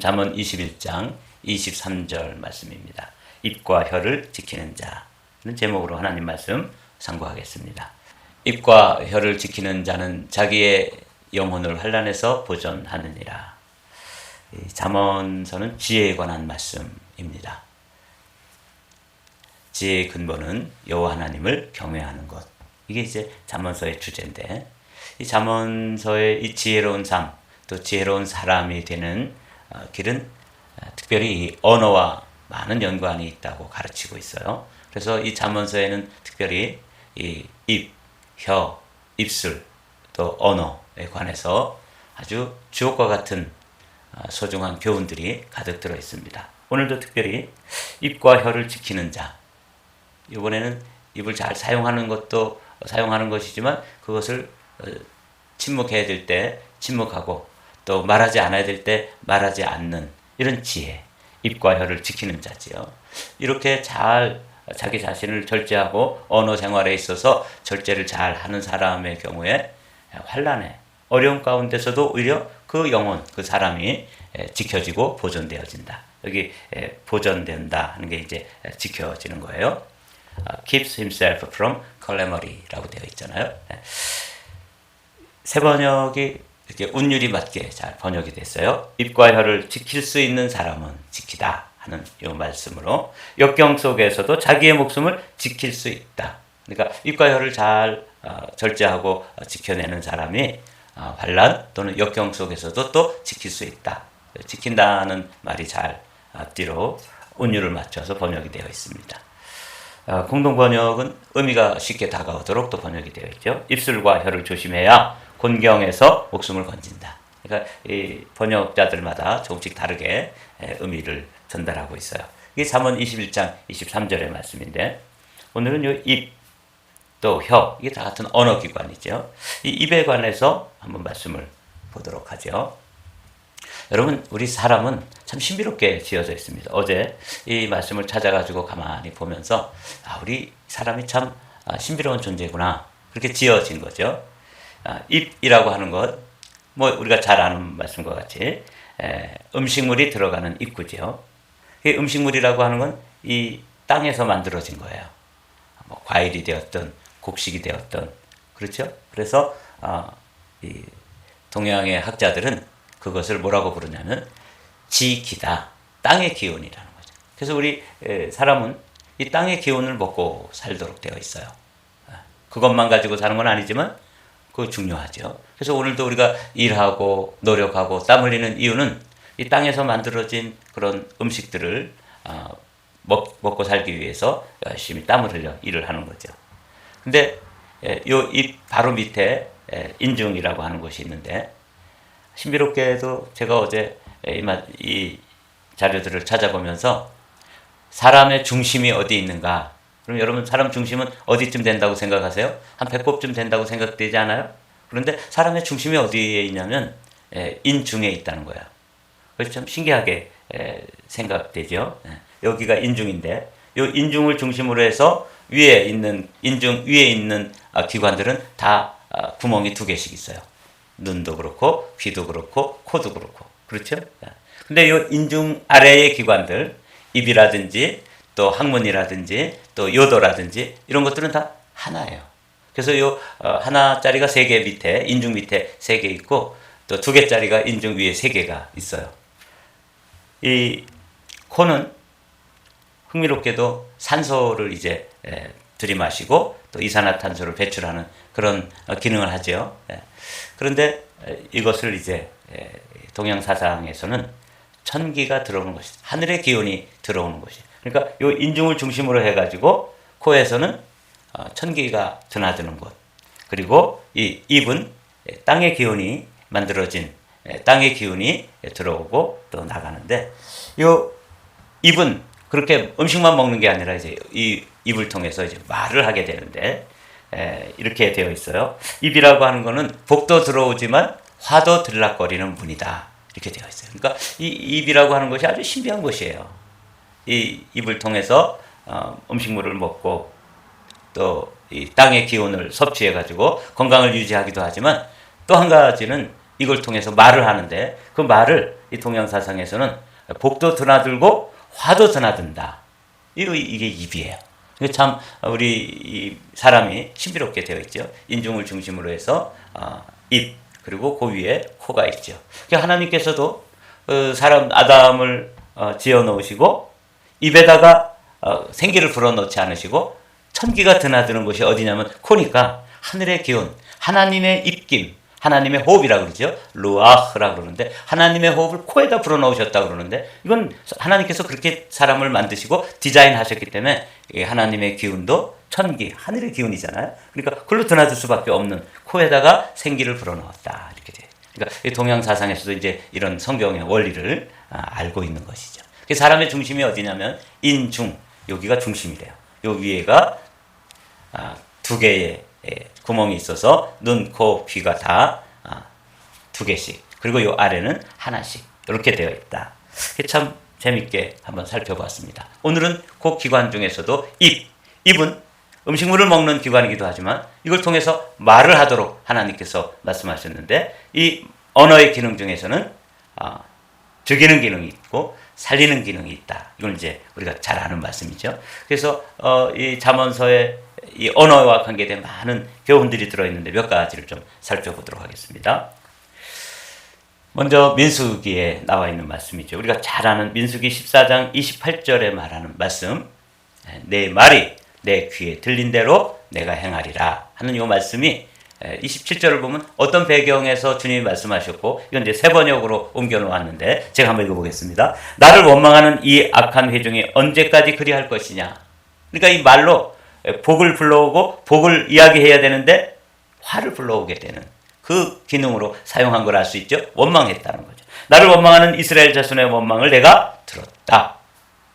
잠언 21장 23절 말씀입니다. 입과 혀를 지키는 자는 제목으로 하나님 말씀 상고하겠습니다. 입과 혀를 지키는 자는 자기의 영혼을 환난에서 보존하느니라. 잠언서는 지혜에 관한 말씀입니다. 지혜의 근본은 여호와 하나님을 경외하는 것. 이게 이제 잠언서의 주제인데, 이 잠언서의 이 지혜로운 삶, 또 지혜로운 사람이 되는 길은 특별히 이 언어와 많은 연관이 있다고 가르치고 있어요. 그래서 이 잠언서에는 특별히 이 입, 혀, 입술, 또 언어에 관해서 아주 주옥과 같은 소중한 교훈들이 가득 들어 있습니다. 오늘도 특별히 입과 혀를 지키는 자, 이번에는 입을 잘 사용하는 것도 사용하는 것이지만 그것을 침묵해야 될 때 침묵하고 또 말하지 않아야 될 때 말하지 않는 이런 지혜, 입과 혀를 지키는 자지요. 이렇게 잘 자기 자신을 절제하고 언어 생활에 있어서 절제를 잘 하는 사람의 경우에 환난에 어려움 가운데서도 오히려 그 영혼, 그 사람이 지켜지고 보존되어진다. 여기 보존된다 하는 게 이제 지켜지는 거예요. keeps himself from calamity라고 되어 있잖아요. 새 번역이 이렇게 운율이 맞게 잘 번역이 됐어요. 입과 혀를 지킬 수 있는 사람은 지키다 하는 이 말씀으로 역경 속에서도 자기의 목숨을 지킬 수 있다. 그러니까 입과 혀를 잘 절제하고 지켜내는 사람이 환난 또는 역경 속에서도 또 지킬 수 있다. 지킨다는 말이 잘 앞뒤로 운율을 맞춰서 번역이 되어 있습니다. 공동 번역은 의미가 쉽게 다가오도록 또 번역이 되어 있죠. 입술과 혀를 조심해야 곤경에서 목숨을 건진다. 그러니까 이 번역자들마다 조금씩 다르게 의미를 전달하고 있어요. 이게 잠언 21장 23절의 말씀인데, 오늘은 이 입, 또 혀, 이게 다 같은 언어 기관이죠. 이 입에 관해서 한번 말씀을 보도록 하죠. 여러분, 우리 사람은 참 신비롭게 지어져 있습니다. 어제 이 말씀을 찾아가지고 가만히 보면서 우리 사람이 참 신비로운 존재구나, 그렇게 지어진 거죠. 입이라고 하는 것, 뭐 우리가 잘 아는 말씀과 같이 음식물이 들어가는 입구죠. 이 음식물이라고 하는 건 이 땅에서 만들어진 거예요. 뭐 과일이 되었든 곡식이 되었든, 그렇죠. 그래서 이 동양의 학자들은 그것을 뭐라고 부르냐면 지기다, 땅의 기운이라는 거죠. 그래서 우리 사람은 이 땅의 기운을 먹고 살도록 되어 있어요. 그것만 가지고 사는 건 아니지만 그거 중요하죠. 그래서 오늘도 우리가 일하고 노력하고 땀 흘리는 이유는 이 땅에서 만들어진 그런 음식들을 먹고 살기 위해서 열심히 땀을 흘려 일을 하는 거죠. 근데 요 입 바로 밑에 인중이라고 하는 것이 있는데, 신비롭게도 제가 어제 이 자료들을 찾아보면서 사람의 중심이 어디 있는가? 그럼 여러분, 사람 중심은 어디쯤 된다고 생각하세요? 한 배꼽쯤 된다고 생각되지 않아요? 그런데 사람의 중심이 어디에 있냐면 인중에 있다는 거예요. 그래서 참 신기하게 생각되죠. 여기가 인중인데, 이 인중을 중심으로 해서 위에 있는 인중 위에 있는 기관들은 다 구멍이 2개씩 있어요. 눈도 그렇고 귀도 그렇고 코도 그렇고, 그렇죠? 근데 이 인중 아래의 기관들, 입이라든지 또 항문이라든지 또 요도라든지 이런 것들은 다 하나예요. 그래서 요 하나짜리가 3개 밑에, 인중 밑에 3개 있고, 또 2개짜리가 인중 위에 3개가 있어요. 이 코는 흥미롭게도 산소를 이제 들이마시고 또 이산화탄소를 배출하는 그런 기능을 하죠. 그런데 이것을 이제 동양 사상에서는 천기가 들어오는 것이다, 하늘의 기운이 들어오는 것이. 그러니까 이 인중을 중심으로 해가지고 코에서는 천기가 드나드는 것, 그리고 이 입은 땅의 기운이 만들어진 땅의 기운이 들어오고 또 나가는데, 이 입은 그렇게 음식만 먹는 게 아니라 이제 이 입을 통해서 이제 말을 하게 되는데, 이렇게 되어 있어요. 입이라고 하는 거는 복도 들어오지만 화도 들락거리는 문이다, 이렇게 되어 있어요. 그러니까 이 입이라고 하는 것이 아주 신비한 것이에요. 이 입을 통해서 음식물을 먹고 또 이 땅의 기운을 섭취해 가지고 건강을 유지하기도 하지만, 또 한 가지는 이걸 통해서 말을 하는데, 그 말을 이 동양사상에서는 복도 드나들고 화도 드나든다. 이게 입이에요. 참 우리 이 사람이 신비롭게 되어 있죠. 인중을 중심으로 해서 입 그리고 그 위에 코가 있죠. 하나님께서도 사람 아담을 지어 놓으시고 입에다가 생기를 불어넣지 않으시고 천기가 드나드는 곳이 어디냐면 코니까 하늘의 기운, 하나님의 입김, 하나님의 호흡이라고 그러죠. 루아흐라고 그러는데 하나님의 호흡을 코에다 불어넣으셨다고 그러는데 이건 하나님께서 그렇게 사람을 만드시고 디자인하셨기 때문에 하나님의 기운도 천기, 하늘의 기운이잖아요. 그러니까 그걸로 드나들 수밖에 없는 코에다가 생기를 불어넣었다. 이렇게 돼요. 그러니까 동양 사상에서도 이제 이런 성경의 원리를 알고 있는 것이죠. 사람의 중심이 어디냐면 인중, 여기가 중심이래요. 요 위에가 두 개의 구멍이 있어서 눈, 코, 귀가 다 두 개씩, 그리고 요 아래는 하나씩 이렇게 되어 있다. 참 재밌게 한번 살펴봤습니다. 오늘은 그 기관 중에서도 입은 음식물을 먹는 기관이기도 하지만 이걸 통해서 말을 하도록 하나님께서 말씀하셨는데 이 언어의 기능 중에서는 죽이는 기능이 있고 살리는 기능이 있다. 이걸 이제 우리가 잘 아는 말씀이죠. 그래서 이 잠언서에 이 언어와 관계된 많은 교훈들이 들어있는데 몇 가지를 좀 살펴보도록 하겠습니다. 먼저 민수기에 나와 있는 말씀이죠. 우리가 잘 아는 민수기 14장 28절에 말하는 말씀, 내 말이 내 귀에 들린 대로 내가 행하리라 하는 이 말씀이 27절을 보면 어떤 배경에서 주님이 말씀하셨고 이건 이제 세 번역으로 옮겨 놓았는데 제가 한번 읽어보겠습니다. 나를 원망하는 이 악한 회중이 언제까지 그리할 것이냐. 그러니까 이 말로 복을 불러오고 복을 이야기해야 되는데 화를 불러오게 되는 그 기능으로 사용한 걸 알 수 있죠. 원망했다는 거죠. 나를 원망하는 이스라엘 자손의 원망을 내가 들었다.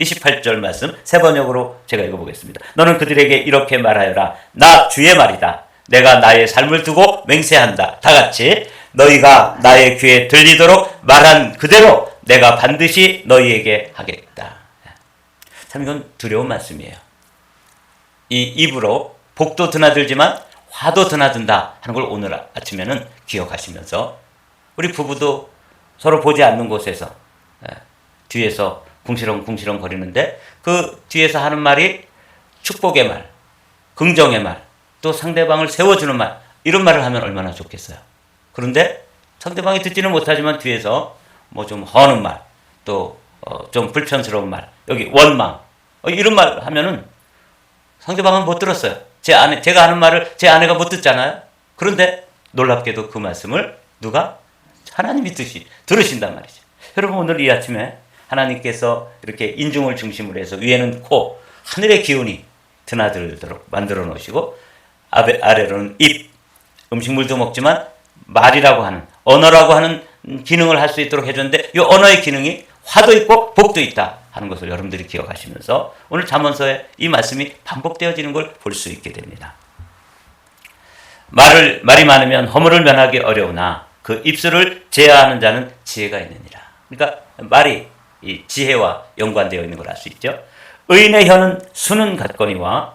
28절 말씀 세 번역으로 제가 읽어보겠습니다. 너는 그들에게 이렇게 말하여라. 나 주의 말이다. 내가 나의 삶을 두고 맹세한다. 다 같이 너희가 나의 귀에 들리도록 말한 그대로 내가 반드시 너희에게 하겠다. 참 이건 두려운 말씀이에요. 이 입으로 복도 드나들지만 화도 드나든다 하는 걸 오늘 아침에는 기억하시면서 우리 부부도 서로 보지 않는 곳에서 뒤에서 궁시렁궁시렁 거리는데 그 뒤에서 하는 말이 축복의 말, 긍정의 말, 또 상대방을 세워주는 말, 이런 말을 하면 얼마나 좋겠어요. 그런데 상대방이 듣지는 못하지만 뒤에서 뭐 좀 허는 말, 또 좀 불편스러운 말, 여기 원망, 이런 말 하면은 상대방은 못 들었어요. 제가 하는 말을 제 아내가 못 듣잖아요. 그런데 놀랍게도 그 말씀을 누가? 하나님이 들으신단 말이죠. 여러분 오늘 이 아침에 하나님께서 이렇게 인중을 중심으로 해서 위에는 코, 하늘의 기운이 드나들도록 만들어 놓으시고 아래로는 입, 음식물도 먹지만 말이라고 하는, 언어라고 하는 기능을 할 수 있도록 해줬는데 이 언어의 기능이 화도 있고 복도 있다 하는 것을 여러분들이 기억하시면서 오늘 잠언서에 이 말씀이 반복되어지는 걸 볼 수 있게 됩니다. 말이 많으면 허물을 면하기 어려우나 그 입술을 제어하는 자는 지혜가 있느니라. 그러니까 말이 이 지혜와 연관되어 있는 걸 알 수 있죠. 의인의 혀는 수는 같거니와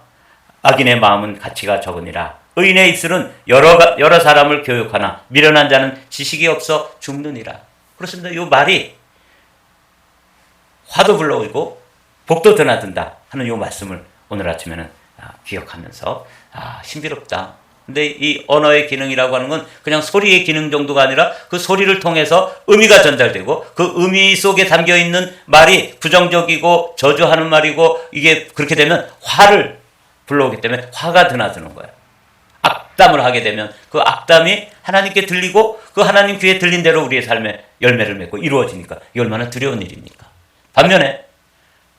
악인의 마음은 가치가 적으니라. 의인의 입술은 여러 사람을 교육하나 미련한 자는 지식이 없어 죽느니라. 그렇습니다. 이 말이 화도 불러오고 복도 드나든다 하는 이 말씀을 오늘 아침에는 기억하면서 신비롭다. 근데 이 언어의 기능이라고 하는 건 그냥 소리의 기능 정도가 아니라 그 소리를 통해서 의미가 전달되고 그 의미 속에 담겨있는 말이 부정적이고 저주하는 말이고 이게 그렇게 되면 화를 불러오기 때문에 화가 드나드는 거예요. 악담을 하게 되면 그 악담이 하나님께 들리고 그 하나님 귀에 들린 대로 우리의 삶에 열매를 맺고 이루어지니까 이게 얼마나 두려운 일입니까? 반면에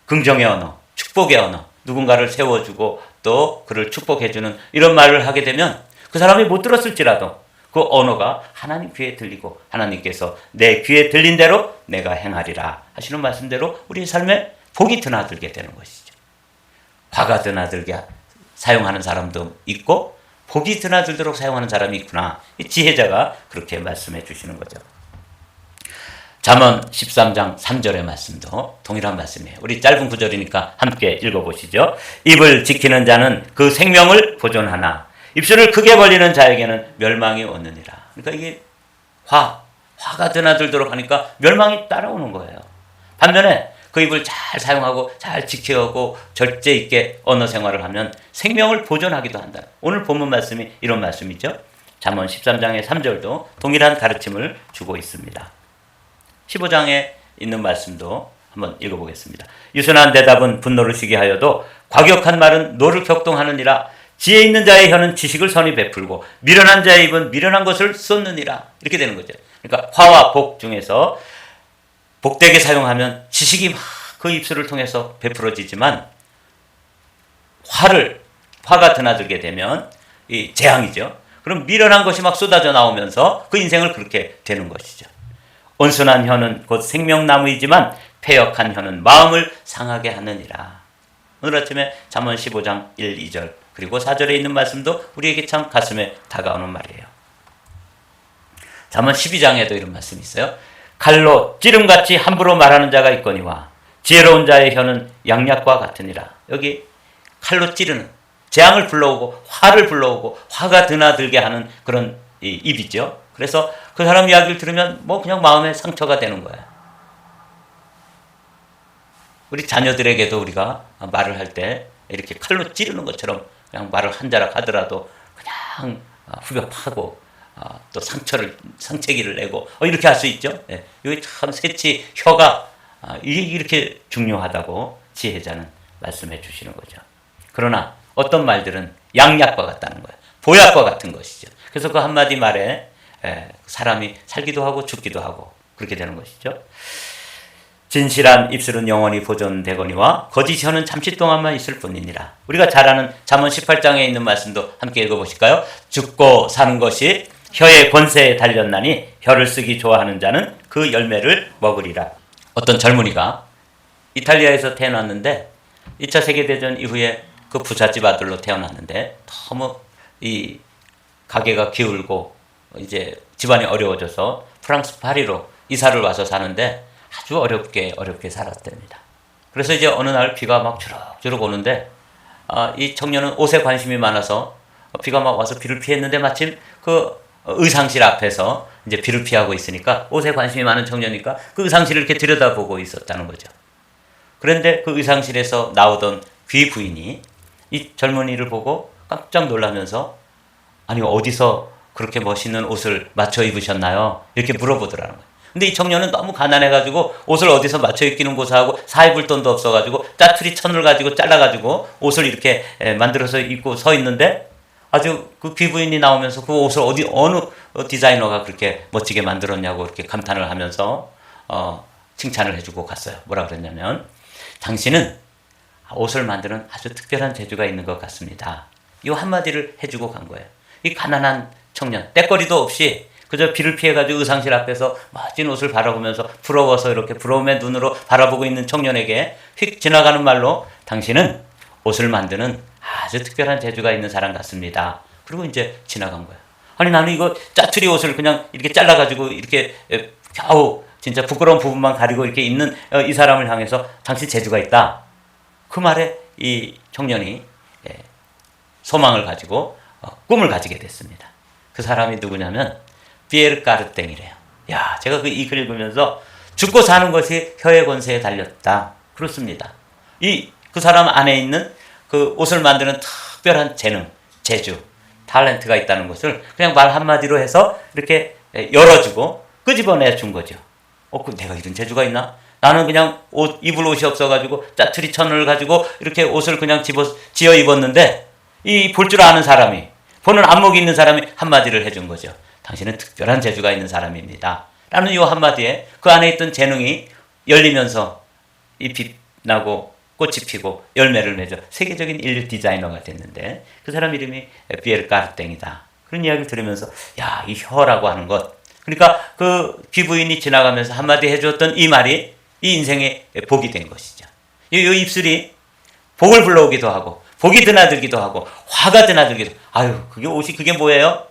긍정의 언어, 축복의 언어, 누군가를 세워주고 또 그를 축복해주는 이런 말을 하게 되면 그 사람이 못 들었을지라도 그 언어가 하나님 귀에 들리고 하나님께서 내 귀에 들린 대로 내가 행하리라 하시는 말씀대로 우리의 삶에 복이 드나들게 되는 것이죠. 화가 드나들게 사용하는 사람도 있고 복이 드나들도록 사용하는 사람이 있구나. 이 지혜자가 그렇게 말씀해 주시는 거죠. 잠언 13장 3절의 말씀도 동일한 말씀이에요. 우리 짧은 구절이니까 함께 읽어보시죠. 입을 지키는 자는 그 생명을 보존하나 입술을 크게 벌리는 자에게는 멸망이 오느니라. 그러니까 이게 화가 드나들도록 하니까 멸망이 따라오는 거예요. 반면에 그 입을 잘 사용하고 잘 지켜오고 절제 있게 언어 생활을 하면 생명을 보존하기도 한다. 오늘 본문 말씀이 이런 말씀이죠. 잠언 13장의 3절도 동일한 가르침을 주고 있습니다. 15장에 있는 말씀도 한번 읽어보겠습니다. 유순한 대답은 분노를 쉬게 하여도 과격한 말은 노를 격동하느니라. 지혜 있는 자의 혀는 지식을 선히 베풀고 미련한 자의 입은 미련한 것을 쏟느니라. 이렇게 되는 거죠. 그러니까 화와 복 중에서 복되게 사용하면 지식이 막 그 입술을 통해서 베풀어지지만 화가 드나들게 되면 이 재앙이죠. 그럼 미련한 것이 막 쏟아져 나오면서 그 인생을 그렇게 되는 것이죠. 온순한 혀는 곧 생명나무이지만 패역한 혀는 마음을 상하게 하느니라. 오늘 아침에 잠언 15장 1, 2절 그리고 4절에 있는 말씀도 우리에게 참 가슴에 다가오는 말이에요. 잠언 12장에도 이런 말씀이 있어요. 칼로 찌름같이 함부로 말하는 자가 있거니와 지혜로운 자의 혀는 양약과 같으니라. 여기 칼로 찌르는, 재앙을 불러오고 화를 불러오고 화가 드나들게 하는 그런 입이죠. 그래서 그 사람 이야기를 들으면 뭐 그냥 마음에 상처가 되는 거예요. 우리 자녀들에게도 우리가 말을 할 때 이렇게 칼로 찌르는 것처럼 그냥 말을 한 자락 하더라도 그냥 후벼 파고 또 상처기를 내고 이렇게 할 수 있죠. 예. 여기 참 새치 혀가 이렇게 중요하다고 지혜자는 말씀해 주시는 거죠. 그러나 어떤 말들은 양약과 같다는 거예요. 보약과 같은 것이죠. 그래서 그 한마디 말에 사람이 살기도 하고 죽기도 하고 그렇게 되는 것이죠. 진실한 입술은 영원히 보존되거니와 거짓 혀는 잠시 동안만 있을 뿐이니라. 우리가 잘 아는 잠언 18장에 있는 말씀도 함께 읽어보실까요? 죽고 사는 것이 혀의 권세에 달렸나니 혀를 쓰기 좋아하는 자는 그 열매를 먹으리라. 어떤 젊은이가 이탈리아에서 태어났는데 2차 세계대전 이후에 그 부잣집 아들로 태어났는데 너무 이 가게가 기울고 이제 집안이 어려워져서 프랑스 파리로 이사를 와서 사는데 아주 어렵게 살았답니다. 그래서 이제 어느 날 비가 막 주룩주룩 오는데 이 청년은 옷에 관심이 많아서 비가 막 와서 비를 피했는데 마침 그 의상실 앞에서 이제 비를 피하고 있으니까 옷에 관심이 많은 청년이니까 그 의상실을 이렇게 들여다보고 있었다는 거죠. 그런데 그 의상실에서 나오던 귀 부인이 이 젊은이를 보고 깜짝 놀라면서 아니 어디서 그렇게 멋있는 옷을 맞춰 입으셨나요? 이렇게 물어보더라는 거예요. 근데 이 청년은 너무 가난해가지고 옷을 어디서 맞춰 입기는 고사하고 사 입을 돈도 없어가지고 짜투리 천을 가지고 잘라가지고 옷을 이렇게 만들어서 입고 서 있는데 아주 그 귀부인이 나오면서 그 옷을 어느 디자이너가 그렇게 멋지게 만들었냐고 이렇게 감탄을 하면서 칭찬을 해주고 갔어요. 뭐라 그랬냐면 당신은 옷을 만드는 아주 특별한 재주가 있는 것 같습니다. 이 한마디를 해주고 간 거예요. 이 가난한 청년 때거리도 없이 그저 비를 피해가지고 의상실 앞에서 멋진 옷을 바라보면서 부러워서 이렇게 부러움의 눈으로 바라보고 있는 청년에게 휙 지나가는 말로 당신은 옷을 만드는 아주 특별한 재주가 있는 사람 같습니다. 그리고 이제 지나간 거예요. 아니 나는 이거 짜투리 옷을 그냥 이렇게 잘라가지고 이렇게 겨우 진짜 부끄러운 부분만 가리고 이렇게 있는 이 사람을 향해서 당신 재주가 있다. 그 말에 이 청년이 소망을 가지고 꿈을 가지게 됐습니다. 그 사람이 누구냐면 피에르 까르땡이래요. 야, 제가 이 글을 읽으면서 죽고 사는 것이 혀의 권세에 달렸다. 그렇습니다. 그 사람 안에 있는 그 옷을 만드는 특별한 재능, 재주, 탤런트가 있다는 것을 그냥 말 한마디로 해서 이렇게 열어주고 끄집어내 준 거죠. 내가 이런 재주가 있나? 나는 그냥 입을 옷이 없어가지고 짜투리 천을 가지고 이렇게 옷을 그냥 지어 입었는데 이 볼 줄 아는 사람이, 보는 안목이 있는 사람이 한마디를 해준 거죠. 당신은 특별한 재주가 있는 사람입니다. 라는 이 한마디에 그 안에 있던 재능이 열리면서 잎이 나고 꽃이 피고 열매를 맺어 세계적인 인류 디자이너가 됐는데 그 사람 이름이 피에르 까르땡이다. 그런 이야기를 들으면서 이 혀라고 하는 것, 그러니까 그 귀부인이 지나가면서 한마디 해주었던 이 말이 이 인생의 복이 된 것이죠. 이 입술이 복을 불러오기도 하고 복이 드나들기도 하고 화가 드나들기도 그게 뭐예요?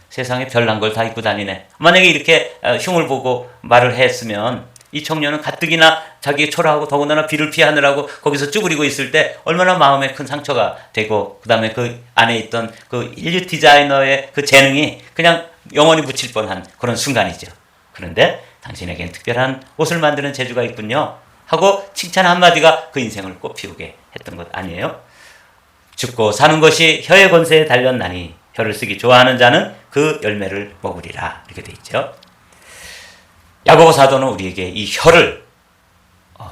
세상에 별난 걸 다 입고 다니네. 만약에 이렇게 흉을 보고 말을 했으면 이 청년은 가뜩이나 자기 초라하고 더군다나 비를 피하느라고 거기서 쭈그리고 있을 때 얼마나 마음에 큰 상처가 되고 그 다음에 그 안에 있던 그 인류 디자이너의 그 재능이 그냥 영원히 묻힐 뻔한 그런 순간이죠. 그런데 당신에겐 특별한 옷을 만드는 재주가 있군요. 하고 칭찬 한마디가 그 인생을 꽃피우게 했던 것 아니에요? 죽고 사는 것이 혀의 권세에 달렸나니 혀를 쓰기 좋아하는 자는 그 열매를 먹으리라. 이렇게 돼 있죠. 야고보 사도는 우리에게 이 혀를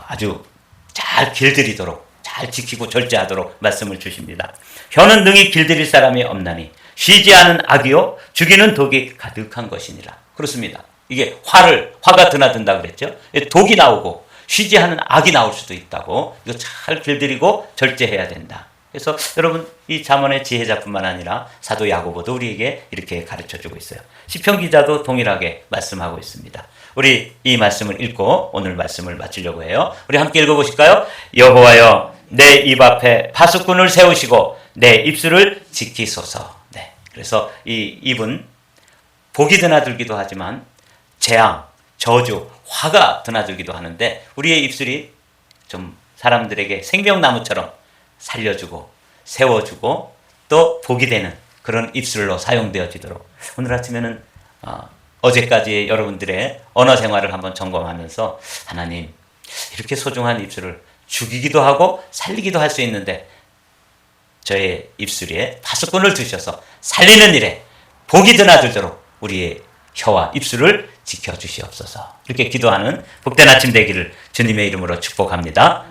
아주 잘 길들이도록, 잘 지키고 절제하도록 말씀을 주십니다. 혀는 능히 길들일 사람이 없나니 쉬지 않은 악이요 죽이는 독이 가득한 것이니라. 그렇습니다. 이게 화가 드나든다 그랬죠. 독이 나오고 쉬지 않은 악이 나올 수도 있다고. 이거 잘 길들이고 절제해야 된다. 그래서 여러분 이 잠언의 지혜자뿐만 아니라 사도 야고보도 우리에게 이렇게 가르쳐주고 있어요. 시편 기자도 동일하게 말씀하고 있습니다. 우리 이 말씀을 읽고 오늘 말씀을 마치려고 해요. 우리 함께 읽어보실까요? 여호와여 내 입 앞에 파수꾼을 세우시고 내 입술을 지키소서. 네. 그래서 이 입은 복이 드나들기도 하지만 재앙, 저주, 화가 드나들기도 하는데 우리의 입술이 좀 사람들에게 생명나무처럼 살려주고 세워주고 또 복이 되는 그런 입술로 사용되어지도록 오늘 아침에는 어제까지 여러분들의 언어 생활을 한번 점검하면서 하나님 이렇게 소중한 입술을 죽이기도 하고 살리기도 할 수 있는데 저의 입술에 파수꾼을 두셔서 살리는 일에 복이 드나들도록 우리의 혀와 입술을 지켜주시옵소서. 이렇게 기도하는 복된 아침 되기를 주님의 이름으로 축복합니다.